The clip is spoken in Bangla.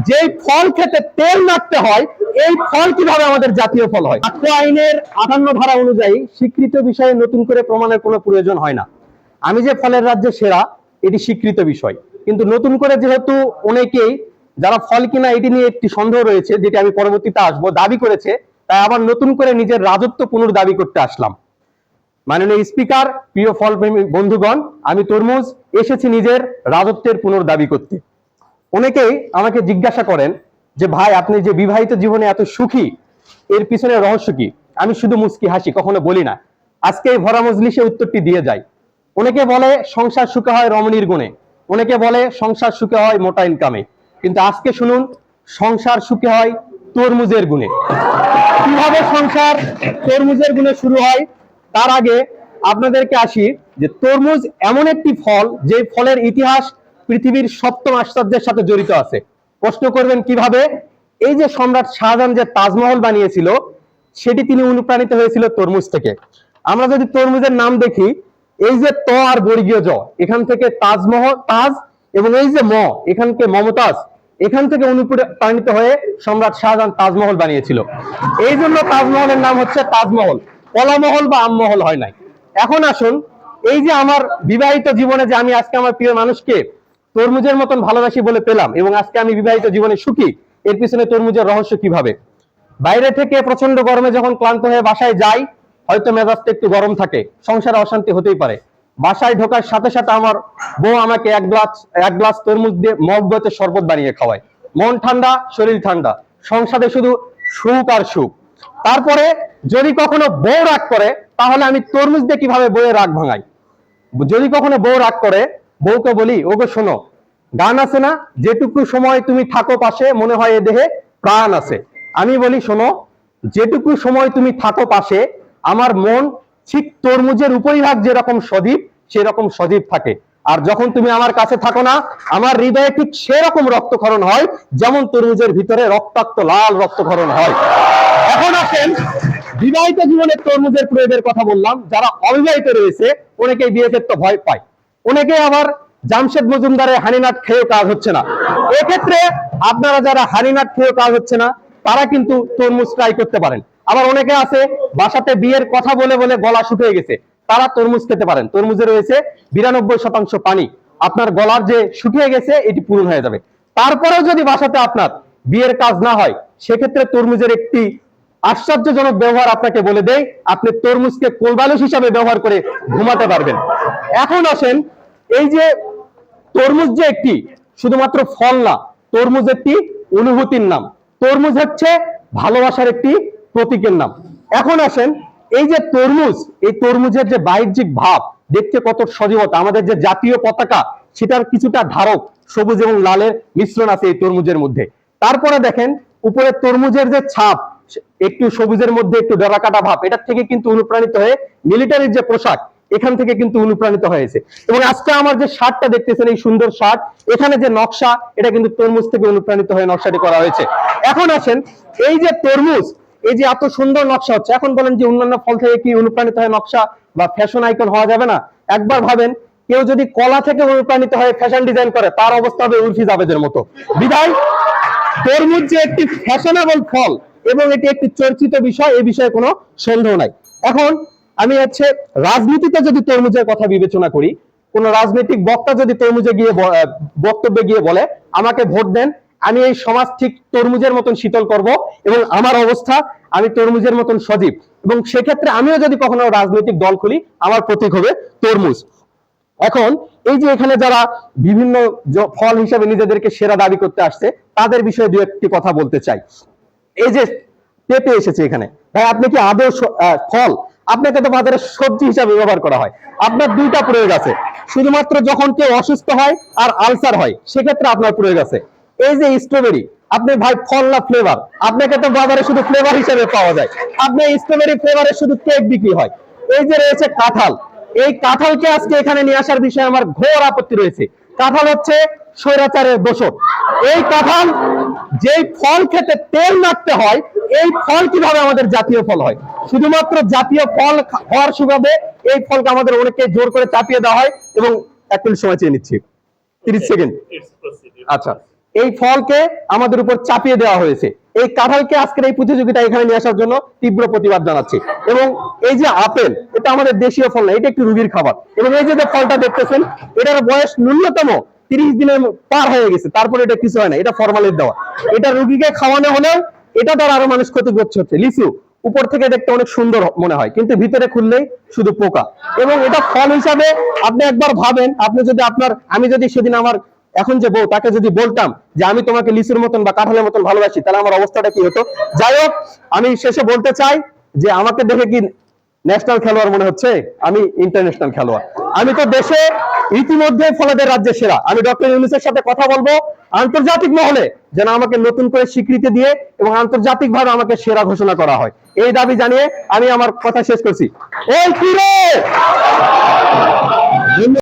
যে ফল খেতে তেল নাড়তে হয়, এই ফল কিভাবে আমাদের জাতীয় ফল হয়? আত্ম আইনের 58 ধারা অনুযায়ী স্বীকৃত বিষয়ে নতুন করে প্রমাণের কোনো প্রয়োজন হয় না। আমি যে ফলের রাজ্যে সেরা, এটি স্বীকৃত বিষয়। কিন্তু নতুন করে যেহেতু অনেকেই যারা ফল কিনা এটি নিয়ে একটি সন্দেহ রয়েছে, যেটি আমি পরবর্তীতে আসবো, দাবি করেছে, তাই আবার নতুন করে নিজের রাজত্ব পুনর্দাবি করতে আসলাম। মাননীয় স্পিকার, প্রিয় ফল প্রেমী বন্ধুগণ, আমি তরমুজ এসেছি নিজের রাজত্বের পুনর্দাবি করতে। অনেকেই আমাকে জিজ্ঞাসা করেন যে ভাই, আপনি যে বিবাহিত জীবনে এত সুখী, এর পিছনে রহস্য কি? আমি শুধু মুস্কি হাসি, কখনো বলি না। আজকে এই ভরা মজলিসে উত্তরটি দিয়ে যাই। অনেকে বলে সংসার সুখে হয় রমণীর গুণে, অনেকে বলে সংসার সুখে হয় মোটা ইনকামে, কিন্তু আজকে শুনুন, সংসার সুখে হয় তরমুজের গুণে। কিভাবে সংসার তরমুজের গুণে শুরু হয়, তার আগে আপনাদেরকে আসি যে তরমুজ এমন একটি ফল, যে ফলের ইতিহাস পৃথিবীর 7ম আশ্চর্যের সাথে জড়িত আছে। প্রশ্ন করবেন কিভাবে? এই যে সম্রাট শাহজাহান যে তাজমহল বানিয়েছিল, সেটি তিনি অনুপ্রাণিত হয়েছিল তরমুজ থেকে। আমরা যদি তরমুজের নাম দেখি, এই যে ত আর বর্গীয় জ, এখান থেকে তাজমহল, তাজ, এবং এই যে ম, এখান থেকে মমতাজ, এখান থেকে অনুপ্রাণিত হয়ে সম্রাট শাহজাহান তাজমহল বানিয়েছিল। এই জন্য তাজমহলের নাম হচ্ছে তাজমহল, কলামহল বা আমমহল হয় নাই। এখন আসুন, এই যে আমার বিবাহিত জীবনে যে আমি আজকে আমার প্রিয় মানুষকে তরমুজের মতন ভালোবাসি বলে পেলাম, এবং আজকে আমি বিবাহিত জীবনে সুখী, এর পিছনে তরমুজের রহস্য কিভাবে? বাইরে থেকে প্রচন্ড গরমে যখন ক্লান্ত হয়ে বাসায় যাই, হয়তো মেজাজটা একটু গরম থাকে, সংসারে অশান্তি হতেই পারে। বাসায় ঢোকার সাথে সাথে আমার বউ আমাকে এক গ্লাস তরমুজ দিয়ে মহব্বতের শরবত বানিয়ে খাওয়ায়। মন ঠান্ডা, শরীর ঠান্ডা, সংসারে শুধু সুখ আর সুখ। তারপরে যদি কখনো বউ রাগ করে, তাহলে আমি তরমুজ দিয়ে কিভাবে বউয়ের রাগ ভাঙাই। যদি কখনো বউ রাগ করে, বউকে বলি, ওগো শোনো, গান আছে না, যেটুকু সময় তুমি থাকো পাশে মনে হয় এ দেহে প্রাণ আছে। আমি বলি, শোনো, যেটুকু সময় তুমি থাকো পাশে আমার মন ঠিক তরমুজের উপরিভাগ যেরকম সজীব, সেরকম সজীব থাকে। আর যখন তুমি আমার কাছে থাকো না, আমার হৃদয়ে ঠিক সেরকম রক্তক্ষরণ হয়, যেমন তরমুজের ভিতরে রক্তাক্ত লাল রক্তক্ষরণ হয়। এখন আসেন, বিবাহিত জীবনে তরমুজের প্রয়োগের কথা বললাম। যারা অবিবাহিত রয়েছে, অনেকেই বিয়ে করতে ভয় পায়, অনেকে আবার জামশেদ মজুমদারের হানিনাট খেয়েও কাজ হচ্ছে না। এক্ষেত্রে আপনারা যারা হানিনাট খেয়েও কাজ হচ্ছে না, তারা কিন্তু তরমুজ ট্রাই করতে পারেন। আবার অনেকে আছে বাসাতে বিয়ের কথা বলে বলে গলা শুকিয়ে গেছে, তারা তরমুজ খেতে পারেন। তরমুজে রয়েছে 92% পানি, আপনার গলার যে শুকিয়ে গেছে এটি পূরণ হয়ে যাবে। তারপরেও যদি বাসাতে আপনার বিয়ের কাজ না হয়, সেক্ষেত্রে তরমুজের একটি আশ্চর্যজনক ব্যবহার আপনাকে বলে দেয়, আপনি তরমুজকে কোলবালিশ হিসাবে ব্যবহার করে ঘুমাতে পারবেন। এখন আসেন, এই যে তরমুজ যে একটি শুধুমাত্র ফল না, তরমুজ একটি অনুভূতির নাম। তরমুজ হচ্ছে ভালোবাসার একটি প্রতীকের নাম। এখন আসেন, এই যে তরমুজ, এই তরমুজের যে বাহ্যিক ভাব, দেখতে কত সজীবতা, আমাদের যে জাতীয় পতাকা, সেটার কিছুটা ধারক সবুজ এবং লালের মিশ্রণ আছে এই তরমুজের মধ্যে। তারপরে দেখেন উপরে তরমুজের যে ছাপ, একটু সবুজের মধ্যে একটু ডরাকাটা ভাব, এটার থেকে কিন্তু অনুপ্রাণিত হয়ে মিলিটারির যে পোশাক, এখান থেকে কিন্তু অনুপ্রাণিত হয়েছে। এবং আজকে আমার যে শার্টটা দেখতেছেন, এই সুন্দর শার্ট, এখানে যে নকশা, এটা কিন্তু তরমুজ থেকে অনুপ্রাণিত হয়ে নকশাটি করা হয়েছে। এখন আসেন, এই যে তরমুজ, এই যে এত সুন্দর নকশা হচ্ছে, এখন বলেন যে অন্যান্য ফল থেকে কি অনুপ্রাণিত হয়ে নকশা বা ফ্যাশন আইকন হওয়া যাবে না? একবার ভাবেন, কেউ যদি কলা থেকে অনুপ্রাণিত হয়ে ফ্যাশন ডিজাইন করে, তার অবস্থা হবে উর্ফি জাভেদের মতো। বিদায়, তরমুজ যে একটি ফ্যাশনেবল ফল এবং এটি একটি চর্চিত বিষয়, এই বিষয়ে কোনো সন্দেহ নাই। এখন আমি হচ্ছে রাজনীতিতে যদি তরমুজের কথা বিবেচনা করি, কোন রাজনৈতিক বক্তা যদি তরমুজে গিয়ে বক্তব্যে গিয়ে বলে, আমাকে ভোট দেন, আমি এই সমাজ ঠিক তরমুজের মতন শীতল করব, এবং আমার অবস্থা আমি তরমুজের মতন সজীব, এবং সেক্ষেত্রে আমিও যদি কখনো রাজনৈতিক দল খুলি, আমার প্রতীক হবে তরমুজ। এখন এই যে এখানে যারা বিভিন্ন ফল হিসেবে নিজেদেরকে সেরা দাবি করতে আসছে, তাদের বিষয়ে দু একটি কথা বলতে চাই। এই যে পেঁপে এসেছে এখানে, ভাই আপনি কি আদৌ ফল? আপনাকে তো বাজারে সবজি হিসাবে ব্যবহার করা হয়। আপনার দুইটা প্রয়োগ আছে, শুধুমাত্র যখন কেউ অসুস্থ হয় আর আলসার হয়, সেক্ষেত্রে আপনার প্রয়োগ আছে। এই যে স্ট্রবেরি, আপনি ভাই ফল না ফ্লেভার? আপনাকে তো বাজারে শুধু ফ্লেভার হিসেবে পাওয়া যায়, আপনি স্ট্রবেরি ফ্লেভারের শুধু কেক বিক্রি হয়। এই যে রয়েছে কাঁঠাল, এই কাঁঠালকে আজকে এখানে নিয়ে আসার বিষয়ে আমার ঘোর আপত্তি রয়েছে। কাঁঠাল হচ্ছে স্বৈরাচারের দোষর। এই কাঁঠাল, যেই ফল খেতে তেল নাড়তে হয়, এই ফল কিভাবে আমাদের জাতীয় ফল হয়? শুধুমাত্র জাতীয় ফল হওয়ার সুবাদে এই ফলকে আমাদের অনেকে জোর করে চাপিয়ে দেওয়া হয়। এবং 1 মিনিট সময় চেয়ে নিচ্ছি, 30 সেকেন্ড। আচ্ছা, এই ফলকে আমাদের উপর চাপিয়ে দেওয়া হয়েছে। এই কাঁঠালকে আজকের এই প্রতিযোগিতা এখানে নিয়ে আসার জন্য তীব্র প্রতিবাদ জানাচ্ছি। এবং এই যে আপেল, এটা আমাদের দেশীয় ফল না, এটা একটি রোগীর খাবার। এবং এই যে ফলটা দেখতেছেন, এটার বয়স ন্যূনতম 30 দিনের পার হয়ে গেছে, তারপরে এটা কিছু হয় না, এটা ফরমালিন দেওয়া। এটা রোগীকে খাওয়ানো হলেও এটা দ্বারা আরো মানুষ ক্ষতিগ্রস্ত হচ্ছে। লিচু উপর থেকে দেখতে অনেক সুন্দর মনে হয়, কিন্তু ভিতরে খুললেই শুধু পোকা। এবং এটা ফল হিসাবে আপনি একবার ভাবেন, আপনি যদি আমি যদি সেদিন আমার এখন যে বউ, তাকে যদি বলতাম যে আমি তোমাকে লিচুর মতন বা কাঁঠালের মতন ভালোবাসি, তাহলে আমার অবস্থাটা কি হতো। যাই হোক, আমি শেষে বলতে চাই যে আমাকে দেখে কি ন্যাশনাল খেলোয়াড় মনে হচ্ছে? আমি ইন্টারন্যাশনাল খেলোয়াড়। আমি তো দেশে ইতিমধ্যে ফলাদের রাজ্যে সেরা। আমি ডক্টর ইউনূসের সাথে কথা বলবো আন্তর্জাতিক মহলে যেন আমাকে নতুন করে স্বীকৃতি দিয়ে এবং আন্তর্জাতিক ভাবে আমাকে সেরা ঘোষণা করা হয়, এই দাবি জানিয়ে আমি আমার কথা শেষ করছি। এই কি রে!